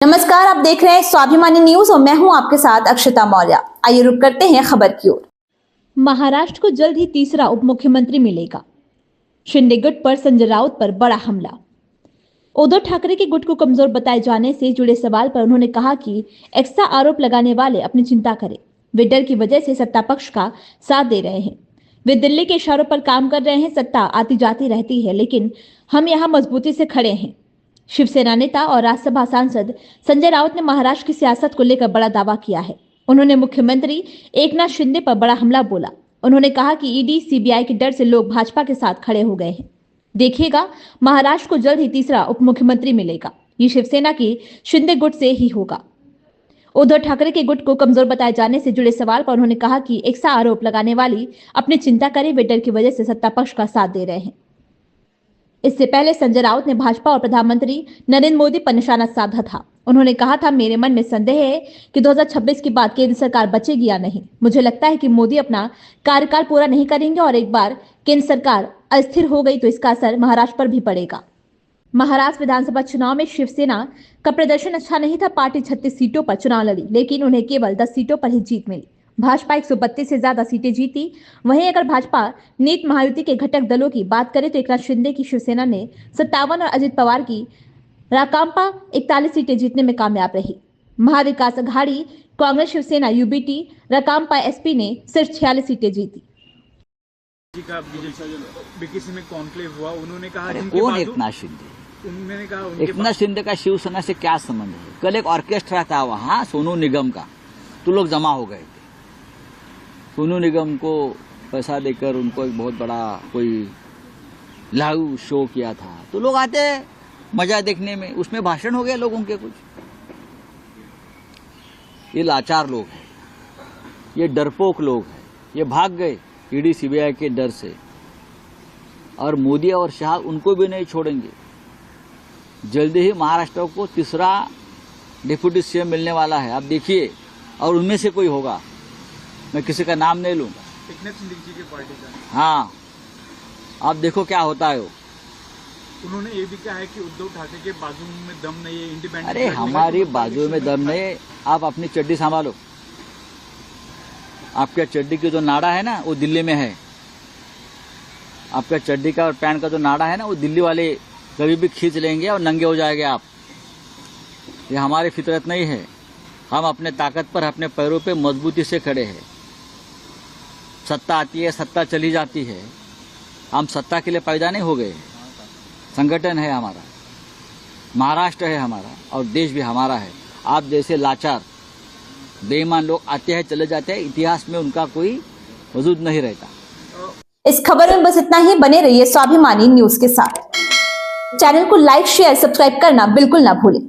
नमस्कार, आप देख रहे हैं स्वाभिमानी न्यूज और मैं हूं आपके साथ अक्षता मौर्य। आइए रुक करते हैं खबर की ओर। महाराष्ट्र को जल्द ही तीसरा उप मुख्यमंत्री मिलेगा। शिंदे गुट पर संजय राउत पर बड़ा हमला। उद्धव ठाकरे के गुट को कमजोर बताए जाने से जुड़े सवाल पर उन्होंने कहा कि एक्स्ट्रा आरोप लगाने वाले अपनी चिंता करें। वे डर की वजह से सत्ता पक्ष का साथ दे रहे हैं। वे दिल्ली के इशारों पर काम कर रहे हैं। सत्ता आती जाती रहती है, लेकिन हम यहाँ मजबूती से खड़े हैं। शिवसेना नेता और राज्यसभा सांसद संजय राउत ने महाराष्ट्र की सियासत को लेकर बड़ा दावा किया है। उन्होंने मुख्यमंत्री एकनाथ शिंदे पर बड़ा हमला बोला। उन्होंने कहा कि ईडी सीबीआई के डर से लोग भाजपा के साथ खड़े हो गए हैं। देखिएगा, महाराष्ट्र को जल्द ही तीसरा उप मुख्यमंत्री मिलेगा। ये शिवसेना की शिंदे गुट से ही होगा। उद्धव ठाकरे के गुट को कमजोर बताए जाने से जुड़े सवाल पर उन्होंने कहा कि एक्स्ट्रा आरोप लगाने वाली अपनी चिंता करे। वे डर की वजह से सत्ता पक्ष का साथ दे रहे हैं। इससे पहले संजय राउत ने भाजपा और प्रधानमंत्री नरेंद्र मोदी पर निशाना साधा था। उन्होंने कहा था, मेरे मन में संदेह है कि 2026 के बाद केंद्र सरकार बचेगी या नहीं। मुझे लगता है कि मोदी अपना कार्यकाल पूरा नहीं करेंगे और एक बार केंद्र सरकार अस्थिर हो गई तो इसका असर महाराष्ट्र पर भी पड़ेगा। महाराष्ट्र विधानसभा चुनाव में शिवसेना का प्रदर्शन अच्छा नहीं था। पार्टी 36 सीटों पर चुनाव लड़ी, लेकिन उन्हें केवल 10 सीटों पर ही जीत मिली। भाजपा 132 से ज्यादा सीटें जीती। वहीं अगर भाजपा नीट महायुति के घटक दलों की बात करें तो एकनाथ शिंदे की शिवसेना ने 57 और अजित पवार की राकांपा 41 सीटें जीतने में कामयाब रही। महाविकास अघाड़ी कांग्रेस, शिवसेना, यूबीटी, राकांपा, एसपी ने सिर्फ 46 सीटें जीती। बीकेसी में कॉन्क्लेव हुआ, उन्होंने कहा कौन एकनाथ शिंदे? उन्होंने कहा एकनाथ शिंदे का शिवसेना से क्या संबंध है? कल एक ऑर्केस्ट्रा था वहाँ सोनू निगम का, तो लोग जमा हो गए थे। सोनू निगम को पैसा देकर उनको एक बहुत बड़ा कोई लाइव शो किया था, तो लोग आते मजा देखने में। उसमें भाषण हो गया लोगों के कुछ। ये लाचार लोग हैं, ये डरपोक लोग हैं, ये भाग गए ईडी सीबीआई के डर से। और मोदी और शाह उनको भी नहीं छोड़ेंगे। जल्दी ही महाराष्ट्र को तीसरा डिप्टी सीएम मिलने वाला है, आप देखिए। और उनमें से कोई होगा, मैं किसी का नाम नहीं लूंगा। एकनाथ शिंदे जी की पार्टी का। हाँ, आप देखो क्या होता है। उन्होंने ये भी कहा है कि उद्धव ठाकरे के बाजू में दम नहीं है, इंडिपेंडेंट। अरे हमारी बाजू में दम नहीं। आप अपनी चड्डी संभालो। आपके चड्डी की जो नाड़ा है ना, वो दिल्ली में है। आपका चड्डी का और पैंट का जो नाड़ा है ना, वो दिल्ली वाले कभी भी खींच लेंगे और नंगे हो जाएंगे आप। ये हमारी फितरत नहीं है। हम अपने ताकत पर, अपने पैरों पे मजबूती से खड़े हैं। सत्ता आती है, सत्ता चली जाती है। हम सत्ता के लिए पैदा नहीं हो गए। संगठन है हमारा, महाराष्ट्र है हमारा, और देश भी हमारा है। आप जैसे लाचार बेईमान लोग आते हैं, चले जाते हैं, इतिहास में उनका कोई वजूद नहीं रहता। इस खबर में बस इतना ही। बने रहिए स्वाभिमानी न्यूज के साथ। चैनल को लाइक, शेयर, सब्सक्राइब करना बिल्कुल ना भूलें।